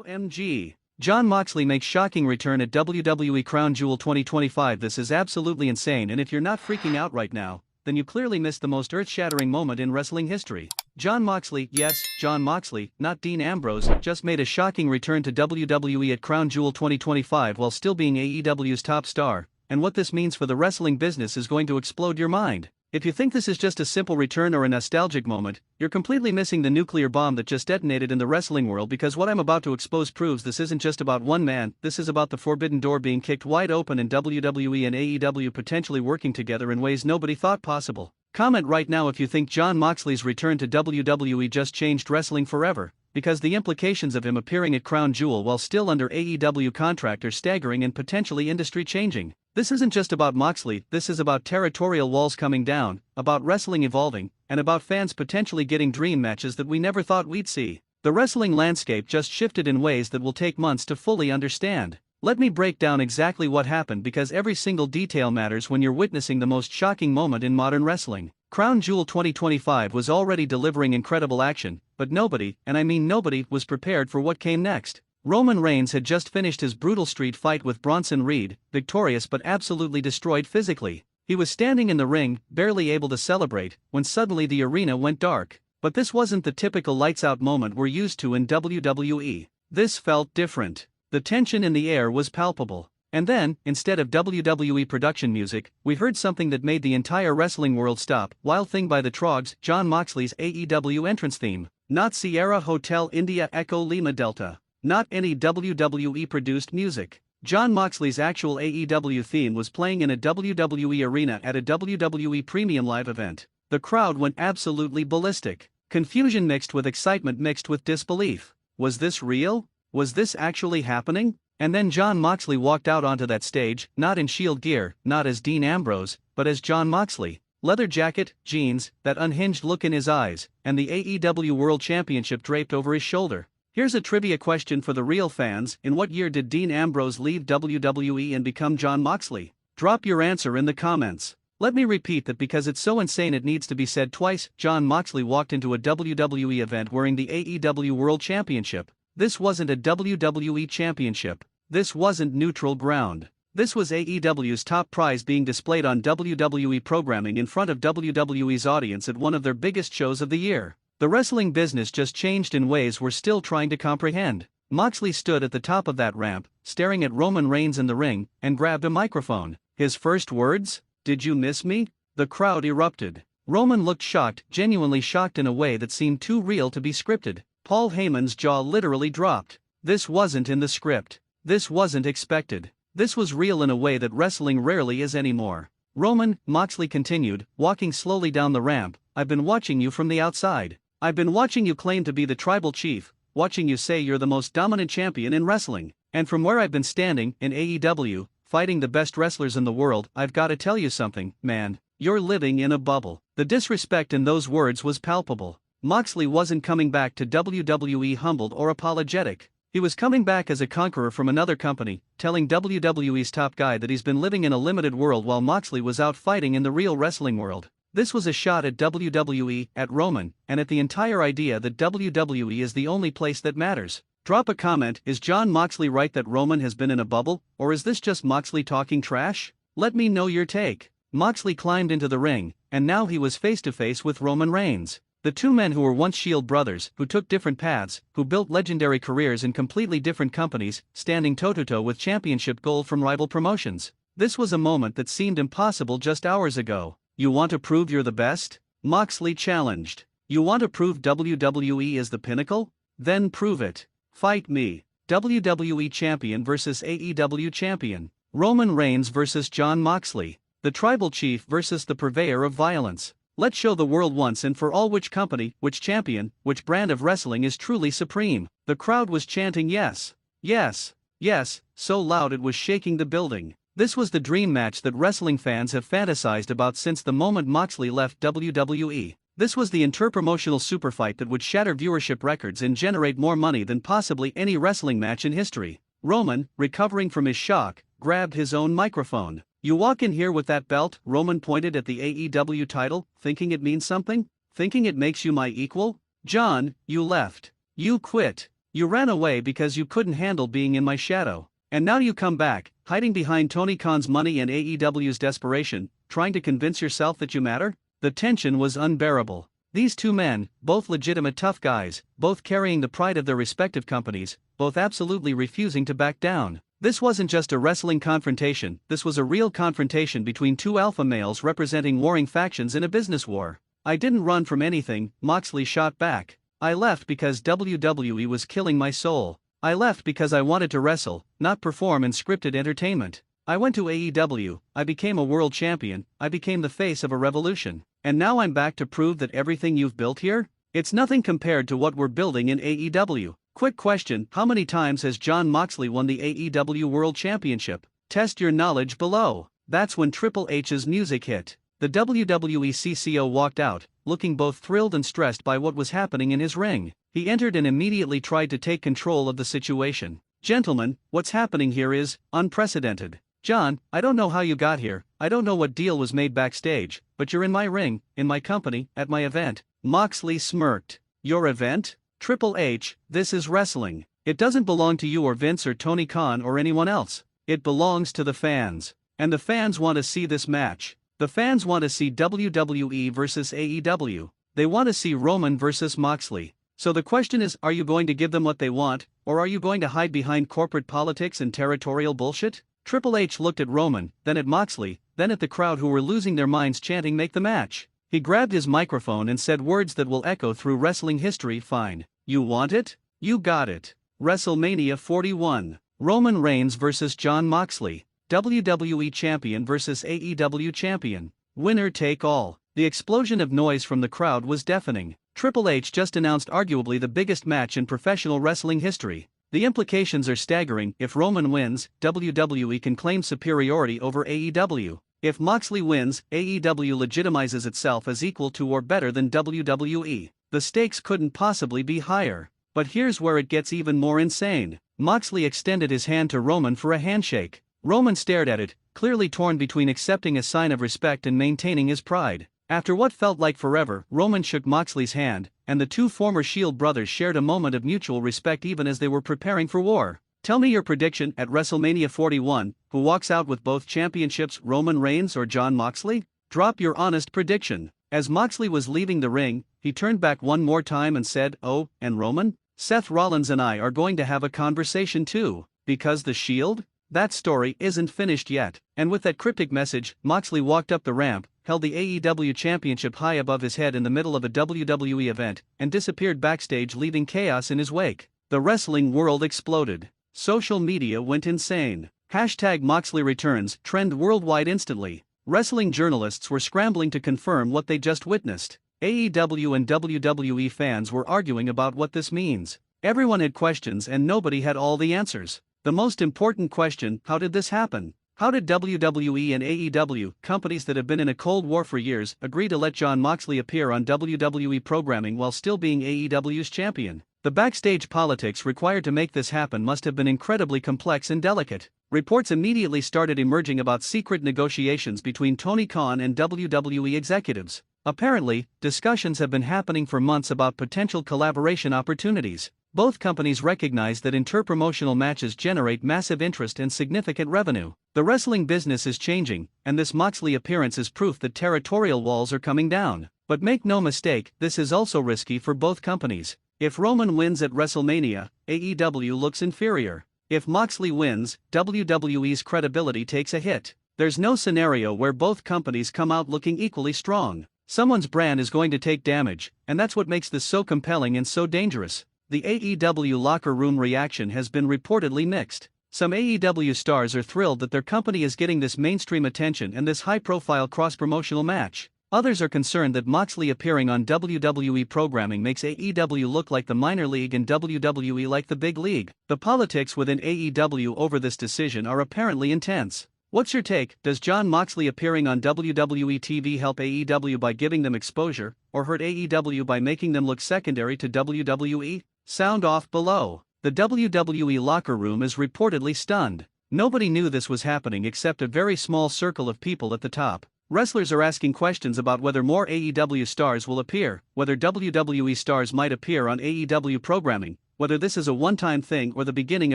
OMG. Jon Moxley makes shocking return at WWE Crown Jewel 2025. This is absolutely insane, and if you're not freaking out right now, then you clearly missed the most earth-shattering moment in wrestling history. Jon Moxley, yes, Jon Moxley, not Dean Ambrose, just made a shocking return to WWE at Crown Jewel 2025 while still being AEW's top star, and what this means for the wrestling business is going to explode your mind. If you think this is just a simple return or a nostalgic moment, you're completely missing the nuclear bomb that just detonated in the wrestling world, because what I'm about to expose proves this isn't just about one man. This is about the forbidden door being kicked wide open and WWE and AEW potentially working together in ways nobody thought possible. Comment right now if you think Jon Moxley's return to WWE just changed wrestling forever, because the implications of him appearing at Crown Jewel while still under AEW contract are staggering and potentially industry-changing. This isn't just about Moxley, this is about territorial walls coming down, about wrestling evolving, and about fans potentially getting dream matches that we never thought we'd see. The wrestling landscape just shifted in ways that will take months to fully understand. Let me break down exactly what happened, because every single detail matters when you're witnessing the most shocking moment in modern wrestling. Crown Jewel 2025 was already delivering incredible action, but nobody, and I mean nobody, was prepared for what came next. Roman Reigns had just finished his brutal street fight with Bronson Reed, victorious but absolutely destroyed physically. He was standing in the ring, barely able to celebrate, when suddenly the arena went dark. But this wasn't the typical lights-out moment we're used to in WWE. This felt different. The tension in the air was palpable. And then, instead of WWE production music, we heard something that made the entire wrestling world stop. Wild Thing by the Trogs, Jon Moxley's AEW entrance theme. Not Sierra Hotel India Echo Lima Delta. Not any WWE-produced music. Jon Moxley's actual AEW theme was playing in a WWE arena at a WWE Premium Live event. The crowd went absolutely ballistic. Confusion mixed with excitement mixed with disbelief. Was this real? Was this actually happening? And then Jon Moxley walked out onto that stage, not in Shield gear, not as Dean Ambrose, but as Jon Moxley. Leather jacket, jeans, that unhinged look in his eyes, and the AEW World Championship draped over his shoulder. Here's a trivia question for the real fans: in what year did Dean Ambrose leave WWE and become Jon Moxley? Drop your answer in the comments. Let me repeat that because it's so insane it needs to be said twice. Jon Moxley walked into a WWE event wearing the AEW World Championship. This wasn't a WWE Championship. This wasn't neutral ground. This was AEW's top prize being displayed on WWE programming in front of WWE's audience at one of their biggest shows of the year. The wrestling business just changed in ways we're still trying to comprehend. Moxley stood at the top of that ramp, staring at Roman Reigns in the ring, and grabbed a microphone. His first words? "Did you miss me?" The crowd erupted. Roman looked shocked, genuinely shocked in a way that seemed too real to be scripted. Paul Heyman's jaw literally dropped. This wasn't in the script. This wasn't expected. This was real in a way that wrestling rarely is anymore. "Roman," Moxley continued, walking slowly down the ramp, "I've been watching you from the outside. I've been watching you claim to be the tribal chief, watching you say you're the most dominant champion in wrestling. And from where I've been standing, in AEW, fighting the best wrestlers in the world, I've got to tell you something, man. You're living in a bubble." The disrespect in those words was palpable. Moxley wasn't coming back to WWE humbled or apologetic. He was coming back as a conqueror from another company, telling WWE's top guy that he's been living in a limited world while Moxley was out fighting in the real wrestling world. This was a shot at WWE, at Roman, and at the entire idea that WWE is the only place that matters. Drop a comment: is Jon Moxley right that Roman has been in a bubble, or is this just Moxley talking trash? Let me know your take. Moxley climbed into the ring, and now he was face to face with Roman Reigns. The two men who were once Shield brothers, who took different paths, who built legendary careers in completely different companies, standing toe-to-toe with championship gold from rival promotions. This was a moment that seemed impossible just hours ago. "You want to prove you're the best?" Moxley challenged. "You want to prove WWE is the pinnacle? Then prove it. Fight me." WWE Champion versus AEW Champion. Roman Reigns versus Jon Moxley. The tribal chief versus the purveyor of violence. Let's show the world once and for all which company, which champion, which brand of wrestling is truly supreme. The crowd was chanting yes, yes, yes, so loud it was shaking the building. This was the dream match that wrestling fans have fantasized about since the moment Moxley left WWE. This was the interpromotional superfight that would shatter viewership records and generate more money than possibly any wrestling match in history. Roman, recovering from his shock, grabbed his own microphone. "You walk in here with that belt," Roman pointed at the AEW title, "thinking it means something? Thinking it makes you my equal? Jon, you left. You quit. You ran away because you couldn't handle being in my shadow. And now you come back, hiding behind Tony Khan's money and AEW's desperation, trying to convince yourself that you matter? The tension was unbearable. These two men, both legitimate tough guys, both carrying the pride of their respective companies, both absolutely refusing to back down. This wasn't just a wrestling confrontation, this was a real confrontation between two alpha males representing warring factions in a business war. I didn't run from anything, Moxley shot back. I left because WWE was killing my soul. I left because I wanted to wrestle, not perform in scripted entertainment. I went to AEW, I became a world champion, I became the face of a revolution. And now I'm back to prove that everything you've built here? It's nothing compared to what we're building in AEW. Quick question, how many times has Jon Moxley won the AEW World Championship? Test your knowledge below. That's when Triple H's music hit. The WWE CCO walked out, looking both thrilled and stressed by what was happening in his ring. He entered and immediately tried to take control of the situation. Gentlemen, what's happening here is unprecedented. John, I don't know how you got here, I don't know what deal was made backstage, but you're in my ring, in my company, at my event. Moxley smirked. Your event? Triple H, this is wrestling. It doesn't belong to you or Vince or Tony Khan or anyone else. It belongs to the fans. And the fans want to see this match. The fans want to see WWE versus AEW. They want to see Roman versus Moxley. So the question is, are you going to give them what they want, or are you going to hide behind corporate politics and territorial bullshit? Triple H looked at Roman, then at Moxley, then at the crowd who were losing their minds chanting "Make the match." He grabbed his microphone and said words that will echo through wrestling history. Fine. You want it? You got it. WrestleMania 41. Roman Reigns vs. Jon Moxley. WWE Champion vs. AEW Champion. Winner take all. The explosion of noise from the crowd was deafening. Triple H just announced arguably the biggest match in professional wrestling history. The implications are staggering. If Roman wins, WWE can claim superiority over AEW. If Moxley wins, AEW legitimizes itself as equal to or better than WWE. The stakes couldn't possibly be higher. But here's where it gets even more insane. Moxley extended his hand to Roman for a handshake. Roman stared at it, clearly torn between accepting a sign of respect and maintaining his pride. After what felt like forever, Roman shook Moxley's hand, and the two former Shield brothers shared a moment of mutual respect even as they were preparing for war. Tell me your prediction at WrestleMania 41, who walks out with both championships, Roman Reigns or Jon Moxley? Drop your honest prediction. As Moxley was leaving the ring, he turned back one more time and said, "Oh, and Roman? Seth Rollins and I are going to have a conversation too, because the Shield? That story isn't finished yet." And with that cryptic message, Moxley walked up the ramp, held the AEW Championship high above his head in the middle of a WWE event, and disappeared backstage, leaving chaos in his wake. The wrestling world exploded. Social media went insane. #Moxley returns trend worldwide instantly. Wrestling journalists were scrambling to confirm what they just witnessed. AEW and WWE fans were arguing about what this means. Everyone had questions and nobody had all the answers. The most important question, how did this happen? How did WWE and AEW, companies that have been in a cold war for years, agree to let Jon Moxley appear on WWE programming while still being AEW's champion? The backstage politics required to make this happen must have been incredibly complex and delicate. Reports immediately started emerging about secret negotiations between Tony Khan and WWE executives. Apparently, discussions have been happening for months about potential collaboration opportunities. Both companies recognize that interpromotional matches generate massive interest and significant revenue. The wrestling business is changing, and this Moxley appearance is proof that territorial walls are coming down. But make no mistake, this is also risky for both companies. If Roman wins at WrestleMania, AEW looks inferior. If Moxley wins, WWE's credibility takes a hit. There's no scenario where both companies come out looking equally strong. Someone's brand is going to take damage, and that's what makes this so compelling and so dangerous. The AEW locker room reaction has been reportedly mixed. Some AEW stars are thrilled that their company is getting this mainstream attention and this high-profile cross-promotional match. Others are concerned that Moxley appearing on WWE programming makes AEW look like the minor league and WWE like the big league. The politics within AEW over this decision are apparently intense. What's your take? Does Jon Moxley appearing on WWE TV help AEW by giving them exposure, or hurt AEW by making them look secondary to WWE? Sound off below. The WWE locker room is reportedly stunned. Nobody knew this was happening except a very small circle of people at the top. Wrestlers are asking questions about whether more AEW stars will appear, whether WWE stars might appear on AEW programming, whether this is a one-time thing or the beginning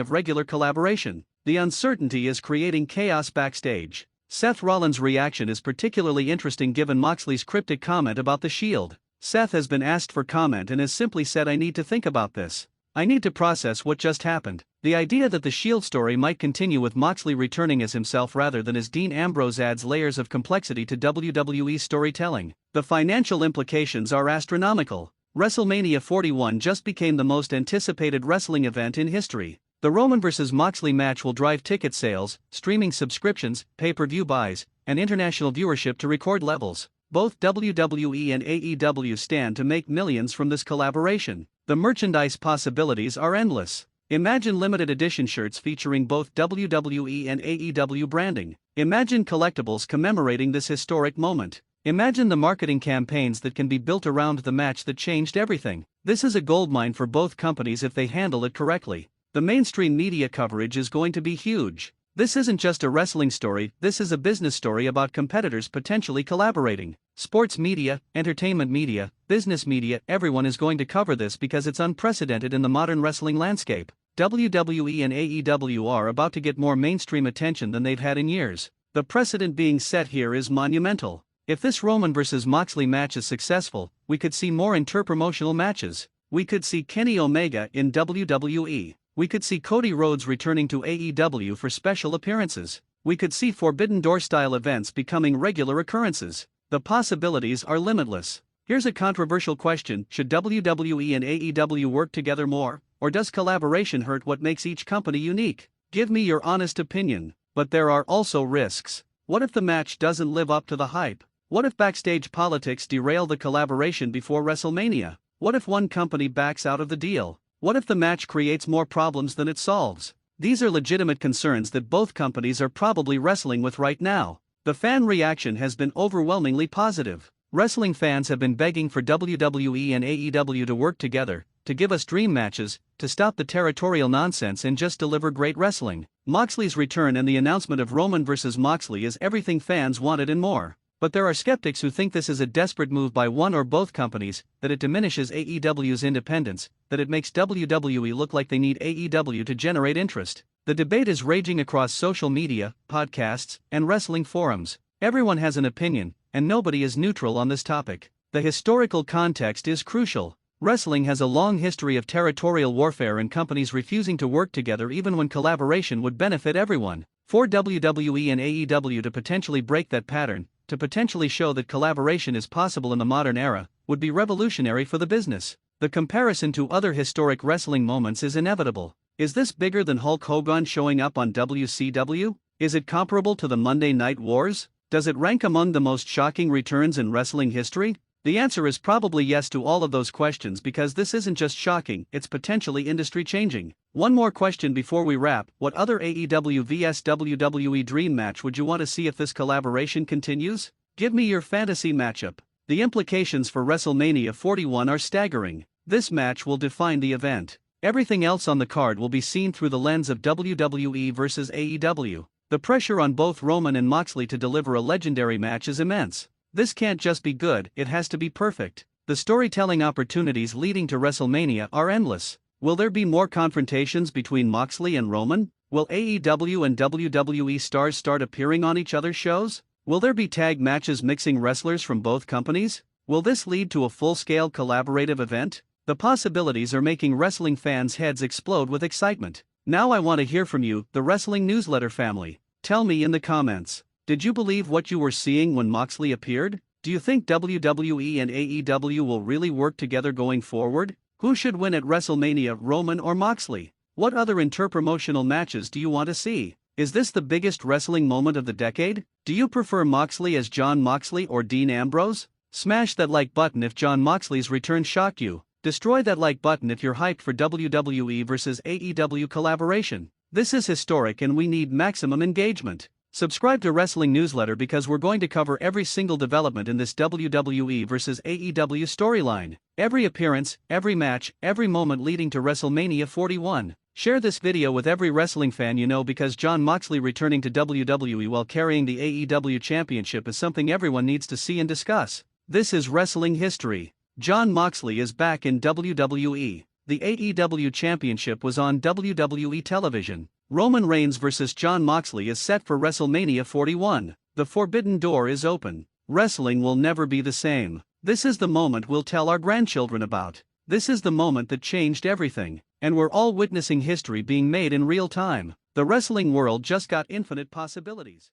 of regular collaboration. The uncertainty is creating chaos backstage. Seth Rollins' reaction is particularly interesting given Moxley's cryptic comment about the Shield. Seth has been asked for comment and has simply said, "I need to think about this. I need to process what just happened." The idea that the Shield story might continue with Moxley returning as himself rather than as Dean Ambrose adds layers of complexity to WWE storytelling. The financial implications are astronomical. WrestleMania 41 just became the most anticipated wrestling event in history. The Roman vs. Moxley match will drive ticket sales, streaming subscriptions, pay-per-view buys, and international viewership to record levels. Both WWE and AEW stand to make millions from this collaboration. The merchandise possibilities are endless. Imagine limited edition shirts featuring both WWE and AEW branding. Imagine collectibles commemorating this historic moment. Imagine the marketing campaigns that can be built around the match that changed everything. This is a goldmine for both companies if they handle it correctly. The mainstream media coverage is going to be huge. This isn't just a wrestling story, this is a business story about competitors potentially collaborating. Sports media, entertainment media, business media, everyone is going to cover this because it's unprecedented in the modern wrestling landscape. WWE and AEW are about to get more mainstream attention than they've had in years. The precedent being set here is monumental. If this Roman vs. Moxley match is successful, we could see more interpromotional matches. We could see Kenny Omega in WWE. We could see Cody Rhodes returning to AEW for special appearances. We could see Forbidden Door-style events becoming regular occurrences. The possibilities are limitless. Here's a controversial question: should WWE and AEW work together more, or does collaboration hurt what makes each company unique? Give me your honest opinion. But there are also risks. What if the match doesn't live up to the hype? What if backstage politics derail the collaboration before WrestleMania? What if one company backs out of the deal? What if the match creates more problems than it solves? These are legitimate concerns that both companies are probably wrestling with right now. The fan reaction has been overwhelmingly positive. Wrestling fans have been begging for WWE and AEW to work together, to give us dream matches, to stop the territorial nonsense and just deliver great wrestling. Moxley's return and the announcement of Roman vs. Moxley is everything fans wanted and more. But there are skeptics who think this is a desperate move by one or both companies, that it diminishes AEW's independence, that it makes WWE look like they need AEW to generate interest. The debate is raging across social media, podcasts, and wrestling forums. Everyone has an opinion, and nobody is neutral on this topic. The historical context is crucial. Wrestling has a long history of territorial warfare and companies refusing to work together even when collaboration would benefit everyone. For WWE and AEW to potentially break that pattern, to potentially show that collaboration is possible in the modern era, would be revolutionary for the business. The comparison to other historic wrestling moments is inevitable. Is this bigger than Hulk Hogan showing up on WCW? Is it comparable to the Monday Night Wars? Does it rank among the most shocking returns in wrestling history? The answer is probably yes to all of those questions because this isn't just shocking, it's potentially industry-changing. One more question before we wrap: what other AEW vs WWE dream match would you want to see if this collaboration continues? Give me your fantasy matchup. The implications for WrestleMania 41 are staggering. This match will define the event. Everything else on the card will be seen through the lens of WWE vs AEW. The pressure on both Roman and Moxley to deliver a legendary match is immense. This can't just be good, it has to be perfect. The storytelling opportunities leading to WrestleMania are endless. Will there be more confrontations between Moxley and Roman? Will AEW and WWE stars start appearing on each other's shows? Will there be tag matches mixing wrestlers from both companies? Will this lead to a full-scale collaborative event? The possibilities are making wrestling fans' heads explode with excitement. Now I want to hear from you, the Wrestling Newsletter family. Tell me in the comments. Did you believe what you were seeing when Moxley appeared? Do you think WWE and AEW will really work together going forward? Who should win at WrestleMania, Roman or Moxley? What other interpromotional matches do you want to see? Is this the biggest wrestling moment of the decade? Do you prefer Moxley as Jon Moxley or Dean Ambrose? Smash that like button if Jon Moxley's return shocked you. Destroy that like button if you're hyped for WWE vs AEW collaboration. This is historic and we need maximum engagement. Subscribe to Wrestling Newsletter because we're going to cover every single development in this WWE vs AEW storyline. Every appearance, every match, every moment leading to WrestleMania 41. Share this video with every wrestling fan you know because Jon Moxley returning to WWE while carrying the AEW Championship is something everyone needs to see and discuss. This is wrestling history. Jon Moxley is back in WWE. the AEW Championship was on WWE television. Roman Reigns vs. Jon Moxley is set for WrestleMania 41. The forbidden door is open. Wrestling will never be the same. This is the moment we'll tell our grandchildren about. This is the moment that changed everything, and we're all witnessing history being made in real time. The wrestling world just got infinite possibilities.